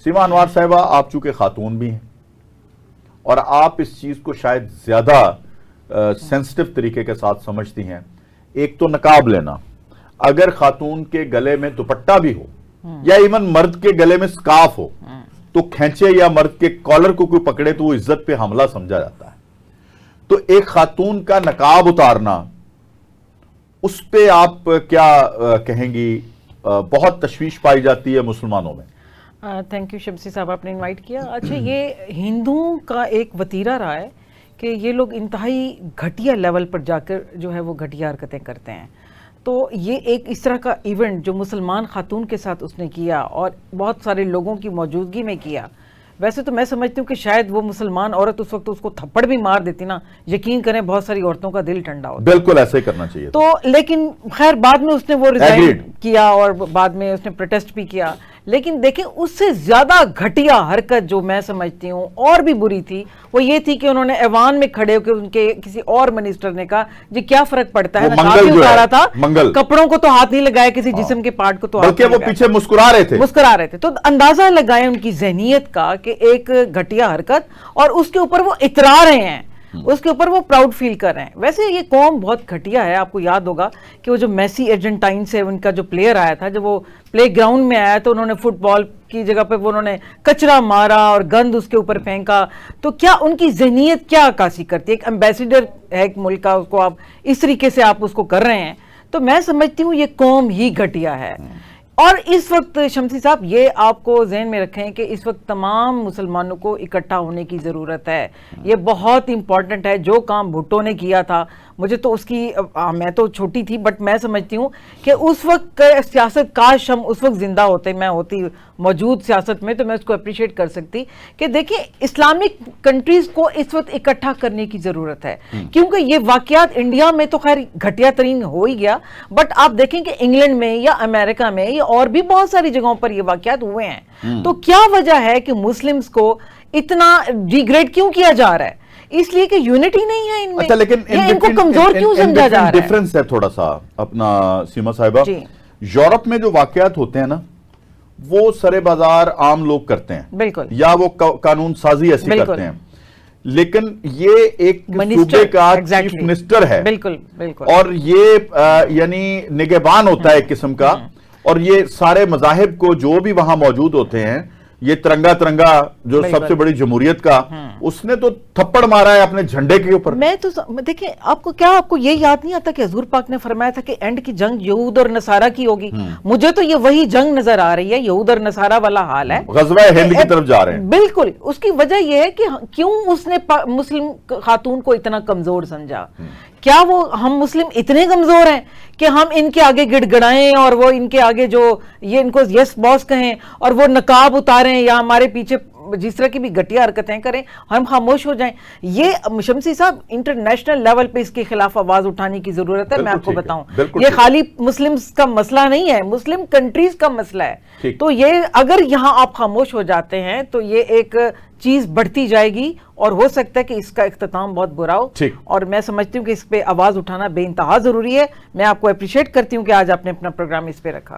سیما انوار صاحبہ، آپ چونکہ خاتون بھی ہیں اور آپ اس چیز کو شاید زیادہ سینسٹیو طریقے کے ساتھ سمجھتی ہیں. ایک تو نقاب لینا، اگر خاتون کے گلے میں دوپٹہ بھی ہو یا ایون مرد کے گلے میں سکارف ہو تو کھینچے یا مرد کے کالر کو کوئی پکڑے تو وہ عزت پہ حملہ سمجھا جاتا ہے. تو ایک خاتون کا نقاب اتارنا، اس پہ آپ کیا کہیں گی؟ بہت تشویش پائی جاتی ہے مسلمانوں میں. تھینک یو شمسی صاحب، آپ نے انوائٹ کیا. اچھا، یہ ہندوؤں کا ایک وتیرہ رہا ہے کہ یہ لوگ انتہائی گھٹیا لیول پر جا کر جو ہے وہ گھٹیا حرکتیں کرتے ہیں. تو یہ ایک اس طرح کا ایونٹ جو مسلمان خاتون کے ساتھ اس نے کیا اور بہت سارے لوگوں کی موجودگی میں کیا، ویسے تو میں سمجھتی ہوں کہ شاید وہ مسلمان عورت اس وقت اس کو تھپڑ بھی مار دیتی نا، یقین کریں بہت ساری عورتوں کا دل ٹھنڈا ہوتا. بالکل ایسا ہی کرنا چاہیے. تو لیکن خیر بعد میں اس نے وہ ریزائن کیا اور بعد میں اس نے پروٹیسٹ بھی کیا. لیکن دیکھیں اس سے زیادہ گھٹیا حرکت جو میں سمجھتی ہوں اور بھی بری تھی وہ یہ تھی کہ انہوں نے ایوان میں کھڑے ہو کے ان کے کسی اور منسٹر نے کہا جی کیا فرق پڑتا ہے، نقاب بھی اتارا تھا، کپڑوں کو تو ہاتھ نہیں لگایا، کسی جسم کے پارٹ کو تو ہاتھ نہیں لگایا، بلکہ وہ پیچھے مسکرا رہے تھے. تو اندازہ لگائیں ان کی ذہنیت کا کہ ایک گھٹیا حرکت، اور اس کے اوپر وہ اترا رہے ہیں، اس کے اوپر وہ پراؤڈ فیل کر رہے ہیں. ویسے یہ قوم بہت گھٹیا ہے. آپ کو یاد ہوگا کہ وہ جو میسی ارجنٹائن سے ان کا جو پلیئر آیا تھا، جب وہ پلے گراؤنڈ میں آیا تو انہوں نے فٹ بال کی جگہ پہ انہوں نے کچرا مارا اور گند اس کے اوپر پھینکا. تو کیا ان کی ذہنیت کیا عکاسی کرتی ہے؟ ایک ایمبیسیڈر ہے ایک ملک کا، اس کو آپ اس طریقے سے آپ اس کو کر رہے ہیں. تو میں سمجھتی ہوں یہ قوم ہی گھٹیا ہے. اور اس وقت شمسی صاحب یہ آپ کو ذہن میں رکھیں کہ اس وقت تمام مسلمانوں کو اکٹھا ہونے کی ضرورت ہے. یہ بہت امپورٹنٹ ہے. جو کام بھٹو نے کیا تھا، مجھے تو اس کی میں تو چھوٹی تھی بٹ میں سمجھتی ہوں کہ اس وقت سیاست، کاش ہم اس وقت زندہ ہوتے، میں ہوتی موجود سیاست میں تو میں اس کو اپریشیٹ کر سکتی کہ دیکھیں اسلامک کنٹریز کو اس وقت اکٹھا کرنے کی ضرورت ہے. کیونکہ یہ واقعات انڈیا میں تو خیر گھٹیا ترین ہو ہی گیا، بٹ آپ دیکھیں کہ انگلینڈ میں یا امریکہ میں یا اور بھی بہت ساری جگہوں پر یہ واقعات ہوئے ہیں. تو کیا وجہ ہے کہ مسلمز کو اتنا ڈی گریڈ کیوں کیا جا رہا ہے؟ اس لیے کہ یونٹی نہیں ہے ان میں. اچھا، لیکن ان کو کمزور کیوں سمجھا جا رہا ہے؟ ڈیفرنس ہے تھوڑا سا اپنا سیما صاحبہ. یورپ میں جو واقعات ہوتے ہیں نا، وہ سرے بازار عام لوگ کرتے ہیں، بالکل، یا وہ قانون سازی ایسی کرتے ہیں. لیکن یہ ایک صوبے کا چیف منسٹر ہے، بالکل بالکل، اور یہ یعنی نگہبان ہوتا ہے ایک قسم کا، اور یہ سارے مذاہب کو جو بھی وہاں موجود ہوتے ہیں، یہ ترنگا جو سب سے بڑی جمہوریت کا، اس نے تو تھپڑ مارا ہے اپنے جھنڈے کے اوپر. میں تو دیکھیں آپ کو یہ یاد نہیں آتا کہ حضور پاک نے فرمایا تھا کہ اینڈ کی جنگ یہود اور نصارہ کی ہوگی؟ مجھے تو یہ وہی جنگ نظر آ رہی ہے، یہود اور نصارہ والا حال ہے. غزوہ ہند کی طرف جا رہے ہیں. بالکل. اس کی وجہ یہ ہے کہ کیوں اس نے مسلم خاتون کو اتنا کمزور سمجھا. کیا وہ ہم مسلم اتنے کمزور ہیں کہ ہم ان کے آگے گڑ گڑائیں اور وہ ان کے آگے جو یہ ان کو یس باس کہیں اور وہ نقاب اتاریں یا ہمارے پیچھے جس طرح کی بھی گھٹیا حرکتیں کریں، ہم خاموش ہو جائیں؟ یہ شمسی صاحب انٹرنیشنل لیول پہ اس کے خلاف آواز اٹھانے کی ضرورت ہے. میں آپ کو بتاؤں یہ خالی مسلمز کا مسئلہ نہیں ہے، مسلم کنٹریز کا مسئلہ ہے. تو یہ اگر یہاں آپ خاموش ہو جاتے ہیں تو یہ ایک چیز بڑھتی جائے گی اور ہو سکتا ہے کہ اس کا اختتام بہت برا ہو. اور میں سمجھتی ہوں کہ اس پہ آواز اٹھانا بے انتہا ضروری ہے. میں آپ کو اپریشیٹ کرتی ہوں کہ آج آپ نے اپنا پروگرام اس پہ رکھا.